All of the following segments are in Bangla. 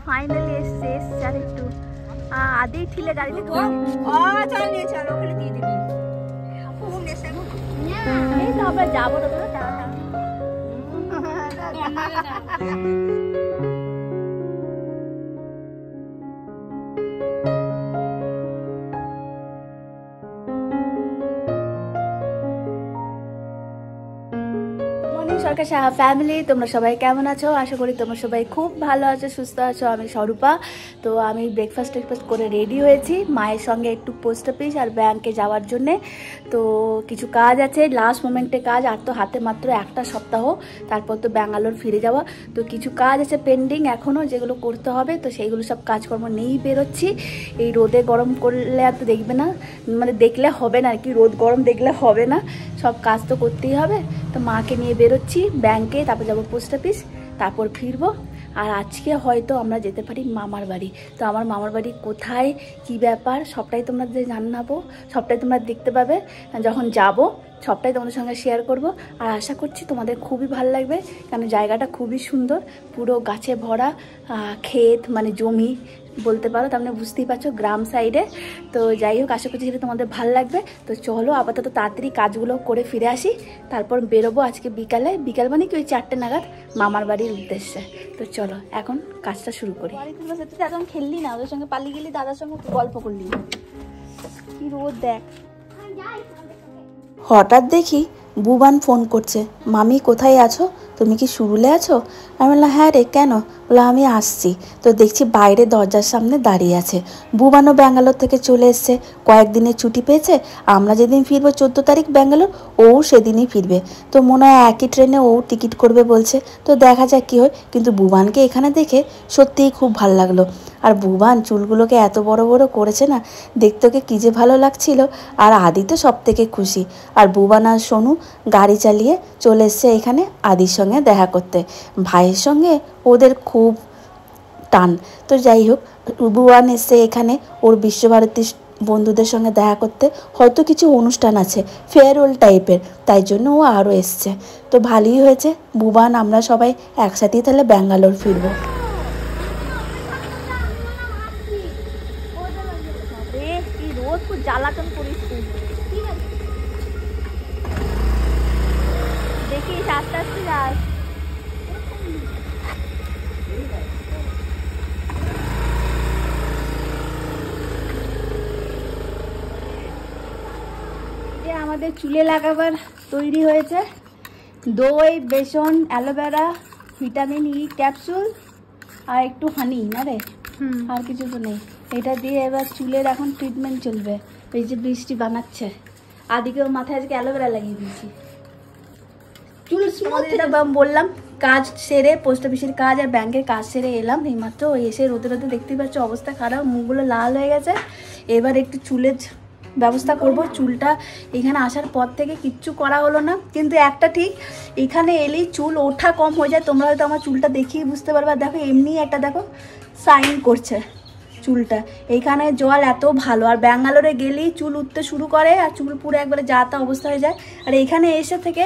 ফাইনালি এসছে আর একটু আদি ঠিলে গাড়িতে চালিয়ে চলো ওখানে দিয়ে দিবি এই তো আমরা যাবো না সরকার সাহা ফ্যামিলি, তোমরা সবাই কেমন আছো? আশা করি তোমরা সবাই খুব ভালো আছো, সুস্থ আছো। আমি স্বরূপা। তো আমি ব্রেকফাস্ট করে রেডি হয়েছি মায়ের সঙ্গে একটু পোস্ট অফিস আর ব্যাংকে যাওয়ার জন্যে। তো কিছু কাজ আছে, লাস্ট মোমেন্টে কাজ, আর তো হাতে মাত্র একটা সপ্তাহ, তারপর তো ব্যাঙ্গালোর ফিরে যাওয়া। তো কিছু কাজ আছে পেন্ডিং এখনও, যেগুলো করতে হবে। তো সেইগুলো সব কাজকর্ম নিয়েই বেরোচ্ছি। এই রোদে গরম করলে আর তো দেখবে না, মানে দেখলে হবে না আর কি, রোদ গরম দেখলে হবে না, সব কাজ তো করতেই হবে। তো মাকে নিয়ে বেরোচ্ছি ব্যাংকে, তারপর যাবো পোস্ট অফিস, তারপর ফিরবো। আর আজকে হয়তো আমরা যেতে পারি মামার বাড়ি। তো আমার মামার বাড়ি কোথায়, কি ব্যাপার, সবটাই তোমরা জানাবো, সবটাই তোমরা দেখতে পাবে যখন যাব, সবটাই তোমাদের সঙ্গে শেয়ার করব। আর আশা করছি তোমাদের খুবই ভালো লাগবে, কারণ জায়গাটা খুবই সুন্দর, পুরো গাছে ভরা ক্ষেত, মানে জমি বলতে পারো, তার মানে বুঝতেই পারছো গ্রাম সাইডে। তো যাই হোক, আশা করছি সেটা তোমাদের ভালো লাগবে। তো চলো আপাতত তাড়াতাড়ি কাজগুলো করে ফিরে আসি, তারপর বেরোবো আজকে বিকাল মানে কি ওই 4টে নাগাদ মামার বাড়ির উদ্দেশ্যে। তো চলো এখন কাজটা শুরু করি। বাড়িতে বসে এখন খেললি না, ওদের সঙ্গে পালিয়ে গেলি, দাদার সঙ্গে গল্প করলি, কি রোদ দেখ। হঠাৎ দেখি বুবান ফোন করছে, মামি কোথায় আছো, তুমি কি সুরুলে আছো? আমি বললাম হ্যাঁ রে, কেন? বলে আমি আসছি। তো দেখছি বাইরে দরজার সামনে দাঁড়িয়ে আছে। বুবানও ব্যাঙ্গালোর থেকে চলে এসছে, কয়েকদিনের ছুটি পেয়েছে। আমরা যেদিন ফিরবো 14 তারিখ ব্যাঙ্গালোর, ও সেদিনই ফিরবে। তো মনে হয় একই ট্রেনে ও টিকিট করবে বলছে। তো দেখা যাক কী হয়। কিন্তু বুবানকে এখানে দেখে সত্যিই খুব ভালো লাগলো। আর বুবান চুলগুলোকে এত বড় বড় করেছে না, দেখতে ওকে কী যে ভালো লাগছিল। আর আদি তো সব থেকে খুশি। আর বুবান আর সোনু গাড়ি চালিয়ে চলে এসছে এখানে আদির সঙ্গে দেখা করতে। ভাইয়ের সঙ্গে ওদের খুব টান। তো যাই হোক, বুবান এসছে এখানে ওর বিশ্বভারতীর বন্ধুদের সঙ্গে দেখা করতে, হয়তো কিছু অনুষ্ঠান আছে ফেয়ারওয়েল টাইপের, তাই জন্য ও আরও এসছে। তো ভালোই হয়েছে, বুবান আমরা সবাই একসাথেই তাহলে ব্যাঙ্গালোর ফিরবো। জ্বালাতন করিস দেখিস, আস্তে আস্তে যাস। আমাদের চুলে লাগাবার তৈরি হয়েছে দই, বেসন, অ্যালোভেরা, ভিটামিন ই ক্যাপসুল আর একটু হানি, না রে? আর কিছু তো নেই। এটা দিয়ে এবার চুলের এখন ট্রিটমেন্ট চলবে। এই যে বৃষ্টি বানাচ্ছে, আদিকেও মাথায় আজকে অ্যালোভেরা লাগিয়ে দিয়েছি। চুল যেটা বললাম, কাজ সেরে, পোস্ট অফিসের কাজ আর ব্যাংকের কাজ সেরে এলাম এইমাত্র। এসে রোদে রোদে দেখতেই পাচ্ছ অবস্থা খারাপ, মুখগুলো লাল হয়ে গেছে। এবার একটু চুলের ব্যবস্থা করব। চুলটা এখানে আসার পর থেকে কিচ্ছু করা হলো না, কিন্তু একটা ঠিক, এখানে এলেই চুল ওঠা কম হয়ে যায়। তোমরা হয়তো আমার চুলটা দেখিয়ে বুঝতে পারবে। দেখো এমনি একটা দেখো সাইন করছে চুলটা, এইখানে জল এত ভালো। আর ব্যাঙ্গালোরে গেলেই চুল উঠতে শুরু করে আর চুল পুরো একবারে যা তা অবস্থা হয়ে যায়। আর এইখানে এসে থেকে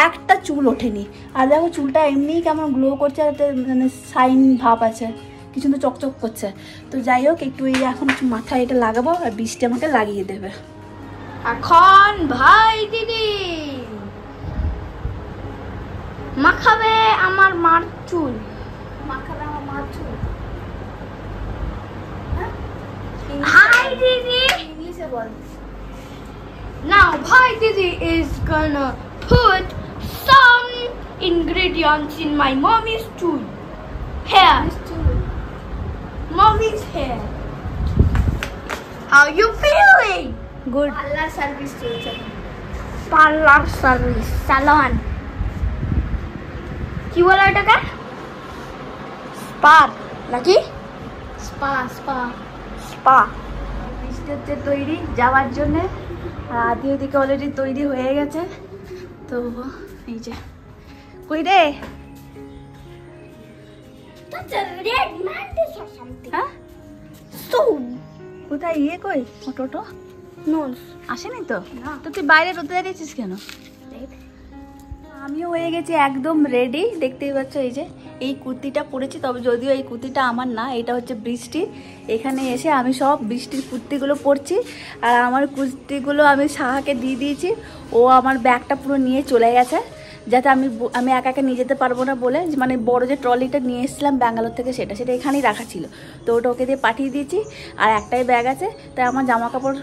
একটা চুল ওঠেনি। আর দেখো চুলটা এমনিই কেমন গ্লো করছে, মানে সাইন ভাব আছে, কি সুন্দর চকচক করছে। তো যাই হোক, একটু এই এখন মাথায় এটা লাগাবো আর বৃষ্টি আমাকে লাগিয়ে দেবে। এখন ভাই দিদি মাখাবে আমার মার চুল, মাখাবে আমার মার চুল। Hi Didi. ইংলিশে বল। Now Bhai Didi is gonna put some ingredients in my mommy's tool. Hair. Mommy's hair. How you feeling? Good. Parlour service চলছে। Parlor service. Salon. কি বলে এটাকে? স্পা নাকি? Spa spa spa. বৃষ্টি হচ্ছে তৈরি যাওয়ার জন্যে, আর আদি ওইদিকে অলরেডি তৈরি হয়ে গেছে। তো এই যে কই রে, That's a red mantis or something. হ্যাঁ So কোথায় ইয়ে কই টোটো nose. আসেনি তো? না। তো তুই বাইরে রোদে দাঁড়িয়েছিস কেন? আমিও হয়ে গেছি একদম রেডি, দেখতেই পাচ্ছ। এই যে এই কুর্তিটা পরেছি, তবে যদিও এই কুর্তিটা আমার না, এটা হচ্ছে বৃষ্টি। এখানে এসে আমি সব বৃষ্টির কুর্তিগুলো পরছি, আর আমার কুর্তিগুলো আমি সাহাকে দিয়ে দিয়েছি। ও আমার ব্যাগটা পুরো নিয়ে চলে গেছে, যাতে আমি একা একা নিয়ে যেতে পারবো না বলে, মানে বড় যে ট্রলিটা নিয়ে এসেছিলাম ব্যাঙ্গালোর থেকে, সেটা এখানেই রাখা ছিল, তো ওটা ওকে দিয়ে পাঠিয়ে দিয়েছি। আর একটাই ব্যাগ আছে, তাই আমার জামা কাপড়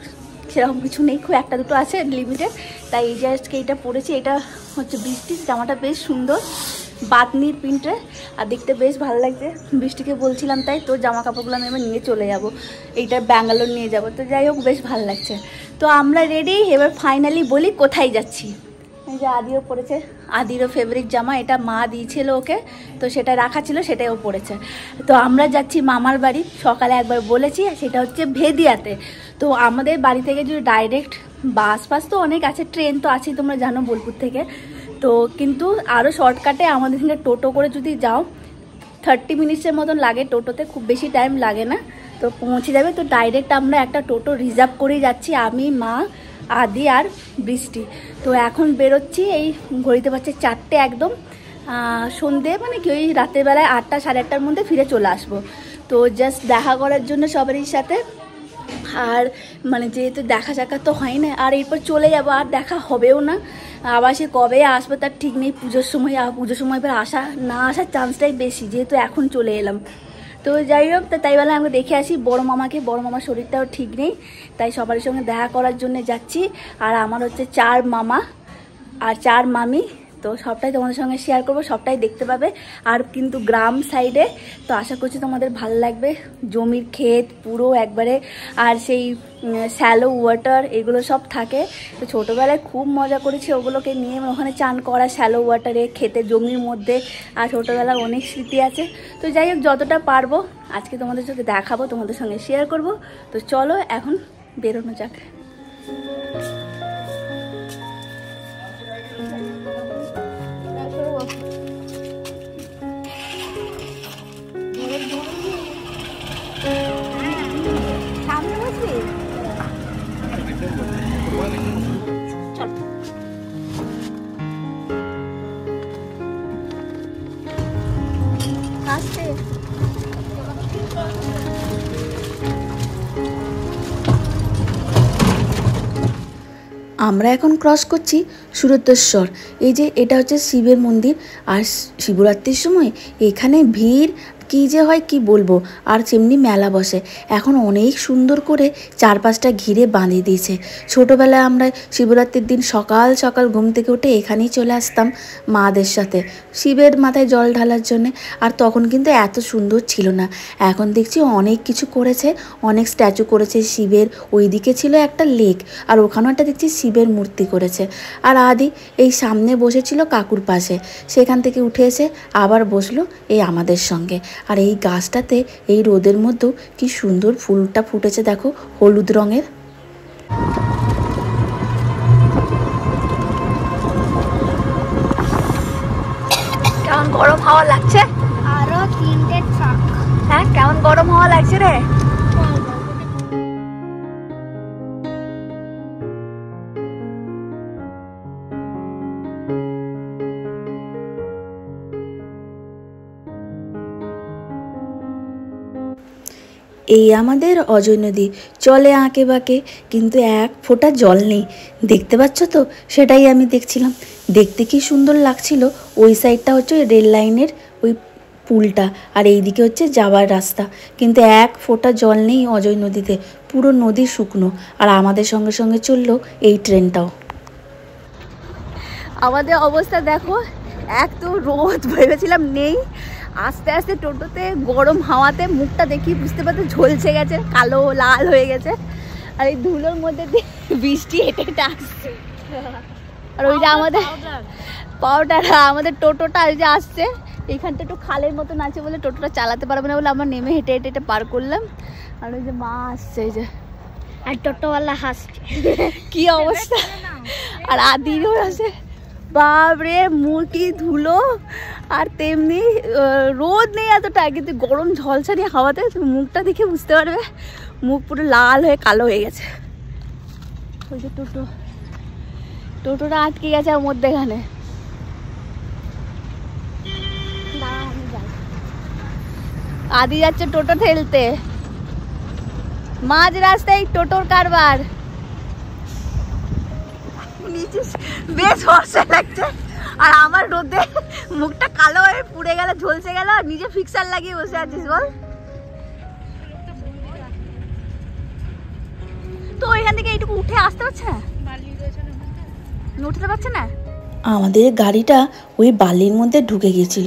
সেরকম কিছু নেই, খুব একটা দুটো আছে লিমিটেড, তাই এই জাস্টকে এইটা পরেছি। এটা হচ্ছে বৃষ্টির জামাটা, বেশ সুন্দর বাতনির প্রিন্টে, আর দেখতে বেশ ভালো লাগছে। বৃষ্টিকে বলছিলাম তাই, তোর জামা কাপড়গুলো আমি এবার নিয়ে চলে যাব, এইটা ব্যাঙ্গালোর নিয়ে যাব। তো যাই হোক, বেশ ভালো লাগছে। তো আমরা রেডি, এবার ফাইনালি বলি কোথায় যাচ্ছি। এই যে আদিও পড়েছে, আদিরও ফেভারিট জামা, এটা মা দিয়েছিল ওকে, তো সেটা রাখা ছিল, সেটাই ও পড়েছে। তো আমরা যাচ্ছি মামার বাড়ি, সকালে একবার বলেছি, সেটা হচ্ছে ভেদিয়াতে। তো আমাদের বাড়ি থেকে যদি ডাইরেক্ট বাস তো অনেক আছে, ট্রেন তো আছেই, তোমরা জানো বোলপুর থেকে। তো কিন্তু আরও শর্টকাটে আমাদের এখানে টোটো করে যদি যাও 30 মিনিটসের মতন লাগে টোটোতে, খুব বেশি টাইম লাগে না, তো পৌঁছে যাবে। তো ডাইরেক্ট আমরা একটা টোটো রিজার্ভ করেই যাচ্ছি, আমি, মা, আদি আর বৃষ্টি। তো এখন বেরোচ্ছি, এই ঘড়িতে পাচ্ছে 4টে একদম, সন্ধে মানে কি ওই রাতের বেলায় 8টা সাড়ে 8টার মধ্যে ফিরে চলে আসবো। তো জাস্ট দেখা করার জন্য সবারই সাথে, আর মানে যেহেতু দেখা সাক্ষাৎ তো হয় না, আর এরপর চলে যাবো, আর দেখা হবেও না। আবার সে কবে আসবে তার ঠিক নেই, পুজোর সময় এবার না আসার চান্সটাই বেশি, যেহেতু এখন চলে এলাম। তো যাই হোক, তাই বলে আমাকে দেখে আসি বড় মামাকে। বড় মামার শরীরটাও ঠিক নেই, তাই সবার সঙ্গে দেখা করার জন্য যাচ্ছি। আর আমার হচ্ছে 4 মামা আর 4 মামি, তো সবটাই তোমাদের সঙ্গে শেয়ার করবো, সবটাই দেখতে পাবে। আর কিন্তু গ্রাম সাইডে, তো আশা করছি তোমাদের ভালো লাগবে। জমির ক্ষেত পুরো একবারে, আর সেই শ্যালো ওয়াটার এগুলো সব থাকে। তো ছোটোবেলায় খুব মজা করেছি ওগুলোকে নিয়ে, ওখানে চান করা শ্যালো ওয়াটারে, ক্ষেতে জমির মধ্যে, আর ছোটোবেলার অনেক স্মৃতি আছে। তো যাই হোক, যতটা পারবো আজকে তোমাদের সাথে দেখাবো, তোমাদের সঙ্গে শেয়ার করব। তো চলো এখন বেরোনো যাক। আমরা এখন ক্রস করছি সুরতেশ্বর। এই যে এটা হচ্ছে শিবের মন্দির, আর শিবরাত্রির সময় এখানে ভিড় কী যে হয় কি বলবো, আর যেমনি মেলা বসে। এখন অনেক সুন্দর করে চারপাশটা ঘিরে বাঁধিয়ে দিয়েছে। ছোটোবেলায় আমরা শিবরাত্রির দিন সকাল সকাল ঘুম থেকে উঠে এখানেই চলে আসতাম মাদের সাথে শিবের মাথায় জল ঢালার জন্যে। আর তখন কিন্তু এত সুন্দর ছিল না, এখন দেখছি অনেক কিছু করেছে, অনেক স্ট্যাচু করেছে শিবের। ওইদিকে ছিল একটা লেক, আর ওখানেও একটা দেখছি শিবের মূর্তি করেছে। আর আদি এই সামনে বসেছিল কাকুর পাশে, সেখান থেকে উঠে এসে আবার বসলো এই আমাদের সঙ্গে। আর এই গাছটাতে এই রোদের মধ্যেও কি সুন্দর ফুলটা ফুটেছে, দেখো হলুদ রঙের। কেমন গরম হাওয়া লাগছে, আরো 3টে ট্রাক। হ্যাঁ কেমন গরম হাওয়া লাগছে রে। এই আমাদের অজয় নদী, চলে আঁকে বাঁকে, কিন্তু এক ফোঁটা জল নেই। দেখতে পাচ্ছ তো, সেটাই আমি দেখছিলাম, দেখতে কি সুন্দর লাগছিল। ওই সাইডটা হচ্ছে রেল লাইনের ওই পুলটা, আর এইদিকে হচ্ছে যাওয়ার রাস্তা, কিন্তু এক ফোঁটা জল নেই অজয় নদীতে, পুরো নদী শুকনো। আর আমাদের সঙ্গে সঙ্গে চললো এই ট্রেনটাও। আমাদের অবস্থা দেখো, এক তো রোদ ভেবেছিলাম নেই, আস্তে আস্তে টোটোতে গরম হাওয়াতে মুখটা দেখি বুঝতে পারতে ঝলসে গেছে, কালো লাল হয়ে গেছে। আর এই ধুলোর মধ্যে দিয়ে বৃষ্টি হেঁটে হেঁটে আসছে। আর ওই যে আমাদের পাউডার, আমাদের টোটোটা ওই যে আসছে, এইখানটা একটু খালের মতন আছে বলে টোটোটা চালাতে পারবে না বলে আমরা নেমে হেঁটে হেঁটে হেঁটে পার করলাম। আর ওই যে মা আসছে, এই যে আর টোটোওয়ালা হাসছে, কি অবস্থা। আর আদিরও আছে, বাপরে মুখি ধুলো। আর তেমনি রোদ নেই এতটা, কিন্তু গরম ঝলসানি হাওয়াতে তুমি মুখটা দেখে বুঝতে পারবে, মুখ পুরো লাল হয়ে কালো হয়ে গেছে। ওই যে টোটোটা আটকে গেছে ওর মধ্যেখানে। দাঁড়া আমি যাই। আদি যাচ্ছে টোটো ঠেলতে, মাঝ রাস্তায় টোটোর কারবার। বেশ ভরসা লাগছে, আর আমার রোদে মুখটা কালো হয়ে পুড়ে গেল, ঝলসে গেল, নিজে ফিক্সার লাগিয়ে বসে আছিস বল। তো ওইখান থেকে এইটুকু উঠে আসতে পারছে না, উঠতে পারছে না। আমাদের গাড়িটা ওই বালির মধ্যে ঢুকে গিয়েছিল।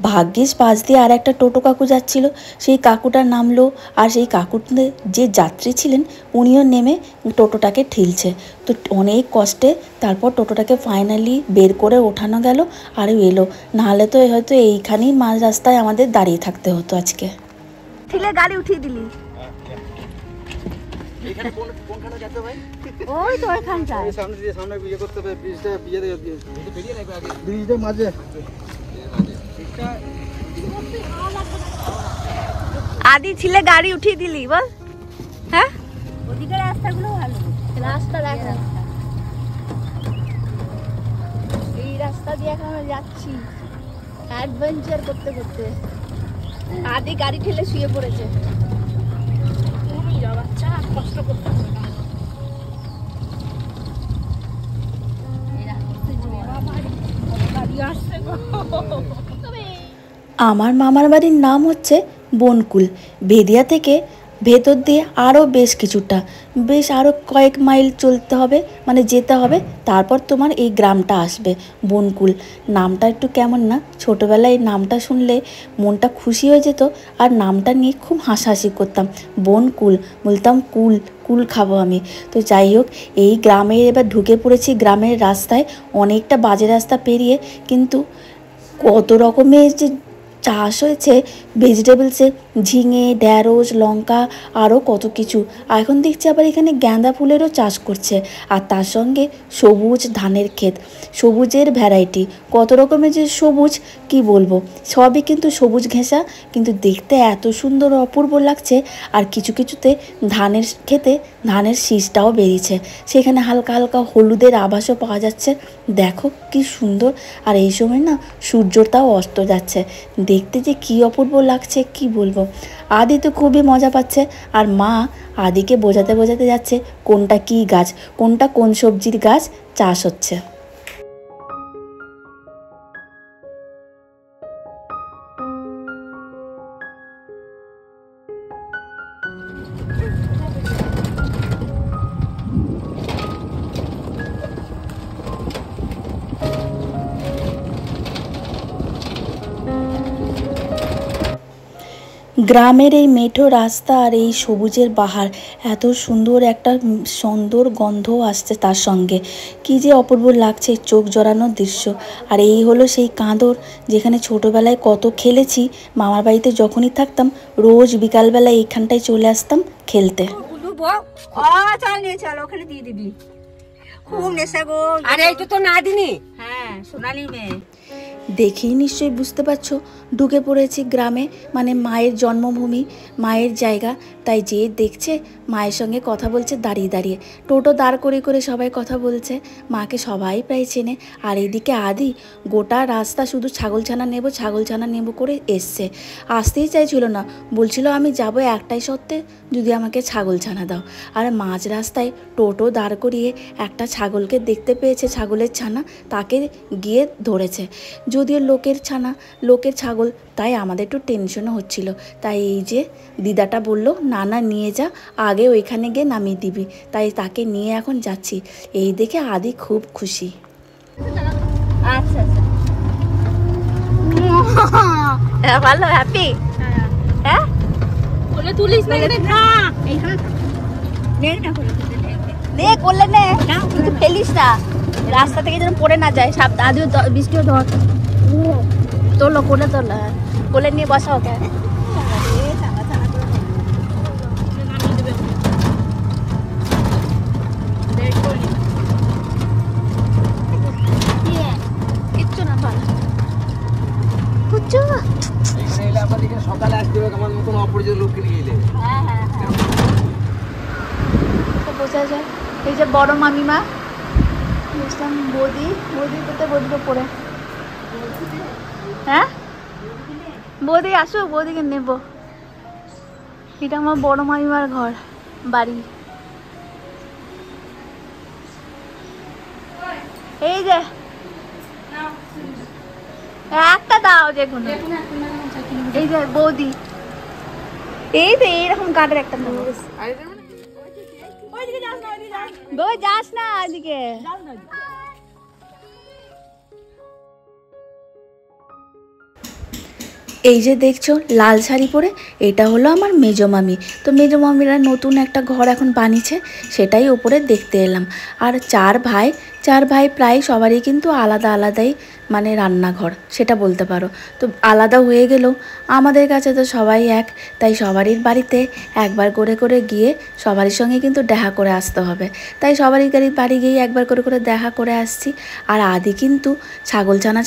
ভাগ্যিস পাশ দিয়ে আর একটা টোটো কাকু যাচ্ছিল, সেই কাকুটা নামলো, আর সেই কাকুতে যে যাত্রী ছিলেন উনিও নেমে টোটোটাকে ঠেলছে। তো অনেক কষ্টে তারপর টোটোটাকে ফাইনালি বের করে ওঠানো গেল, আর এলো। নাহলে তো হয়তো এইখানেই মাঝ রাস্তায় আমাদের দাঁড়িয়ে থাকতে হতো আজকে। ঠেলে গাড়ি উঠিয়ে দিলি, ওই তো ওইখানটায় আদি ছিলে গাড়ি উঠিয়ে দিলি বল। হ্যাঁ, ওদিকে রাস্তাগুলো ভালো, রাস্তা দেখো, এই রাস্তা দিয়ে এখন আমরা যাচ্ছি অ্যাডভেঞ্চার করতে করতে। আদি গাড়ি ঠেলে শুয়ে পড়েছে। বাচ্চা কষ্ট করতে হবে না। আমার মামার বাড়ির নাম হচ্ছে বনকুল। বেদিয়া থেকে ভেতর দিয়ে আরও বেশ কিছুটা, বেশ আরও কয়েক মাইল চলতে হবে, মানে যেতে হবে, তারপর তোমার এই গ্রামটা আসবে বনকুল। নামটা একটু কেমন না, ছোটোবেলায় এই নামটা শুনলে মনটা খুশি হয়ে যেত, আর নামটা নিয়ে খুব হাসাহাসি করতাম। বনকুল বলতাম, কুল কুল খাবো আমি। তো যাই হোক, এই গ্রামে এবার ঢুকে পড়েছি, গ্রামের রাস্তায় অনেকটা বাজে রাস্তা পেরিয়ে, কিন্তু কত রকমের যে চাষ হয়েছে ভেজিটেবলসে, ঝিঙে, ঢ্যাঁড়স, লঙ্কা, আরও কত কিছু। আর এখন দেখছি আবার এখানে গাঁদা ফুলেরও চাষ করছে, আর তার সঙ্গে সবুজ ধানের ক্ষেত, সবুজের ভ্যারাইটি, কত রকমের যে সবুজ কি বলবো, সবই কিন্তু সবুজ ঘেঁষা, কিন্তু দেখতে এত সুন্দর অপূর্ব লাগছে। আর কিছু কিছুতে ধানের ক্ষেতে ধানের শীষটাও বেরিয়েছে, সেখানে হালকা হালকা হলুদের আভাসও পাওয়া যাচ্ছে। দেখো কি সুন্দর। আর এই সময় না সূর্যটাও অস্ত যাচ্ছে, দেখতে যে কী অপূর্ব লাগছে কি বলবো। আদি তো খুবই মজা পাচ্ছে, আর মা আদিকে বোঝাতে বোঝাতে যাচ্ছে কোনটা কী গাছ, কোনটা কোন সবজির গাছ চাষ হচ্ছে। গ্রামের এই মেঠো রাস্তা আর এই সবুজের বাহার, এত সুন্দর একটা সুন্দর গন্ধ আসছে, তার সঙ্গে কি যে অপূর্ব লাগছে, চোখ জড়ানোর দৃশ্য। আর এই হলো সেই কাঁদর, যেখানে ছোটোবেলায় কত খেলেছি। মামার বাড়িতে যখনই থাকতাম রোজ বিকালবেলায় এইখানটায় চলে আসতাম খেলতে। ওখানে দিয়ে দিবি, খুব নেশা গো। আরে এইটা তো না দিনি। হ্যাঁ, সোনালি মেয়ে। দেখেই নিশ্চয়ই বুঝতে পারছো ঢুকে পড়েছি গ্রামে, মানে মায়ের জন্মভূমি, মায়ের জায়গা। তাই যে দেখছে মায়ের সঙ্গে কথা বলছে দাঁড়িয়ে দাঁড়িয়ে, টোটো দাঁড় করে করে সবাই কথা বলছে, মাকে সবাই প্রায় চেনে। আর এদিকে আদি গোটা রাস্তা শুধু ছাগলছানা নেব করে এসছে, আসতেই চাইছিল না, বলছিল আমি যাব একটাই সত্ত্বে যদি আমাকে ছাগলছানা দাও। আর মাঝ রাস্তায় টোটো দাঁড় করিয়ে একটা ছাগলকে দেখতে পেয়েছে, ছাগলের ছানা, তাকে গিয়ে ধরেছে। যদিও লোকের ছানা, লোকের ছাগল, তাই আমাদের একটু টেনশনও হচ্ছিল। তাই এই যে দিদাটা বলল, না না নিয়ে যা, আগে ওইখানে গিয়ে নামিয়ে দিবি। তাই তাকে নিয়ে এখন যাচ্ছি। এই দেখে আদি খুব খুশি। আচ্ছা আচ্ছা, ভালো, হ্যাপি। হ্যাঁ, বলে তুলিস না না, এইখানে নে না নে, করলে নে, কিন্তু ফেলিস না, রাস্তা থেকে যেন পড়ে না যায়। আদিও বৃষ্টিও ধর, তোলো কোলে, তোলা কোলে নিয়ে বসা ওকে। কিচ্ছু না, ভালো সকালে আসতে হবে আমার মতন অপরিচিত লোককে নিয়ে এলে। হ্যাঁ হ্যাঁ হ্যাঁ, বোঝা যায়। এই যে বড় মামিমা, বুঝলাম বৌদি, বৌদি কোথায়, বৌদিকে পড়ে। হ্যাঁ, বৌদি আসো, বৌদিকে নেবো। এটা আমার বড় মামিমার ঘর বাড়ি। এই যে একটা দাও যে কোনো, এই যে বৌদি, এই যে এইরকম কাঠের একটা নেবো। বউ যাস না ওইদিকে। এই যে দেখছো লাল শাড়ি পরে, এটা হলো আমার মেজো মামি। তো মেজো মামিরা নতুন একটা ঘর এখন বানিয়েছে, সেটাই ওপরে দেখতে এলাম। আর চার ভাই প্রায় সবারই কিন্তু আলাদা আলাদাই মানে রান্নাঘর সেটা বলতে পারো। তো আলাদা হয়ে গেলেও আমাদের কাছে তো সবাই এক, তাই সবারই বাড়িতে একবার করে করে গিয়ে সবারই সঙ্গে কিন্তু দেখা করে আসতে হবে। তাই সবারই বাড়ি গিয়ে একবার করে করে দেখা করে আসছি। আর আদি কিন্তু ছাগলছানা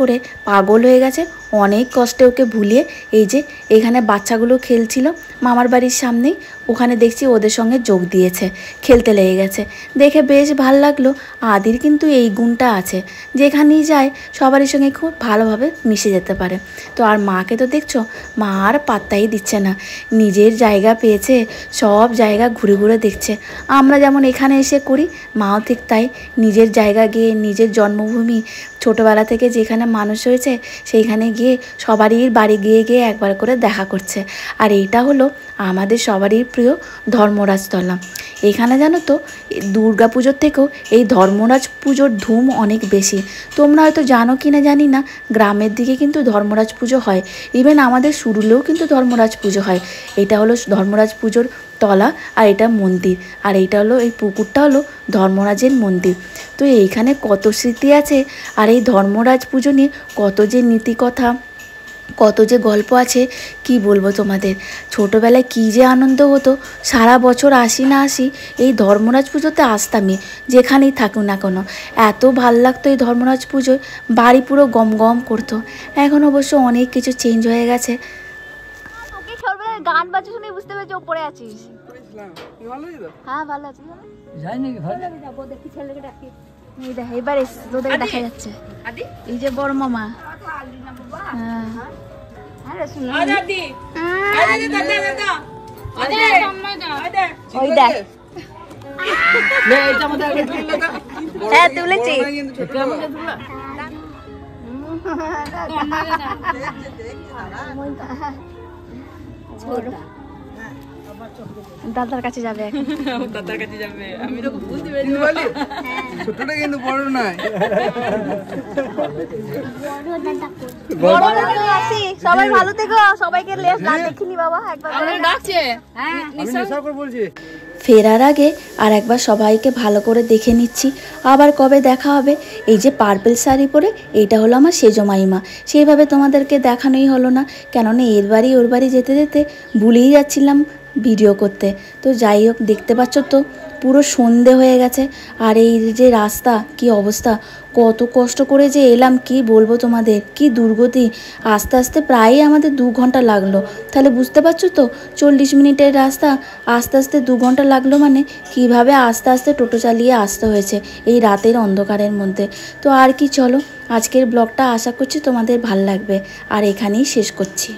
করে পাগল হয়ে গেছে। অনেক কষ্টে ওকে ভুলিয়ে এই যে এখানে বাচ্চাগুলো খেলছিল মামার বাড়ির সামনেই, ওখানে দেখছি ওদের সঙ্গে যোগ দিয়েছে, খেলতে লেগে গেছে। দেখে বেশ ভাল লাগলো। আদির কিন্তু এই গুণটা আছে, যেখানেই যায় সবারই সঙ্গে খুব ভালোভাবে মিশে যেতে পারে। তো আর মাকে তো দেখছো, মা আর পাত্তাই দিচ্ছে না, নিজের জায়গা পেয়েছে, সব জায়গা ঘুরে ঘুরে দেখছে। আমরা যেমন এখানে এসে করি, মাও ঠিক তাই, নিজের জায়গা গিয়ে নিজের জন্মভূমি ছোটোবেলা থেকে যেখানে মানুষ হয়েছে সেইখানে গিয়ে সবারই বাড়ি গিয়ে গিয়ে একবার করে দেখা করছে। আর এইটা হলো আমাদের সবারই প্রিয় ধর্মরাজতলা। এখানে জানো তো দুর্গা পুজোর থেকেও এই ধর্মরাজ পুজোর ধুম অনেক বেশি। তোমরা হয়তো জানো কি না জানি না, গ্রামের দিকে কিন্তু ধর্মরাজ পুজো হয়, ইভেন আমাদের সুরুলেও কিন্তু ধর্মরাজ পুজো হয়। এটা হলো ধর্মরাজ পুজোর তলা, আর এটা মন্দির, আর এইটা হলো এই পুকুরটা হলো ধর্মরাজের মন্দির। তো এইখানে কত স্মৃতি আছে, আর এই ধর্মরাজ পুজো নিয়ে কত যে নীতিকথা, কত যে গল্প আছে, কি বলবো তোমাদের। ছোটোবেলায় কী যে আনন্দ হতো, সারা বছর আসি না আসি এই ধর্মরাজ পুজোতে আসতামই, যেখানেই থাকুক না কেন। এত ভাল লাগতো এই ধর্মরাজ পুজোয়, বাড়ি পুরো গম গম করতো। এখন অবশ্য অনেক কিছু চেঞ্জ হয়ে গেছে। তোকে ছোটবেলায় গান বাজছে শুনে বুঝতে পেরেছি ওপরে আছিস। হ্যাঁ ভালো আছি। এই দেখ এবারে তোদেরকে দেখা যাচ্ছে, এই যে বড় মামা। হ্যাঁ ওই দেখ, হ্যাঁ তুলেছি। দাদার কাছে যাবে, দাদার কাছে যাবে। আমি তো বুঝতে পেরেছি, ছোটটা কিন্তু বড় নয়। সবাই ভালো থেকো, সবাইকে লেস না দেখিনি বাবা একবার ডাকছে। আমি নেশা করে বলছি। ফেরার আগে আর একবার সবাইকে ভালো করে দেখে নিচ্ছি, আবার কবে দেখা হবে। এই যে পার্পেল শাড়ি পরে, এইটা হলো আমার সেজো মাইমা। সেইভাবে তোমাদেরকে দেখানোই হলো না, কেননা এর বাড়ি ওর বাড়ি যেতে যেতে ভুলেই যাচ্ছিলাম ভিডিও করতে। তো যাই হোক, দেখতে পাচ্ছ তো পুরো সন্ধে হয়ে গেছে। আর এই যে রাস্তা কি অবস্থা, কত কষ্ট করে যে এলাম, কি বলবো তোমাদের, কি দুর্গতি। আস্তে আস্তে প্রায়ই আমাদের 2 ঘন্টা লাগলো। তাহলে বুঝতে পারছো তো, 40 মিনিটের রাস্তা আস্তে আস্তে 2 ঘন্টা লাগলো, মানে কিভাবে আস্তে আস্তে টোটো চালিয়ে আসতে হয়েছে এই রাতের অন্ধকারের মধ্যে। তো আর কি, চলো আজকের ব্লগটা আশা করছি তোমাদের ভাল লাগবে, আর এখানেই শেষ করছি।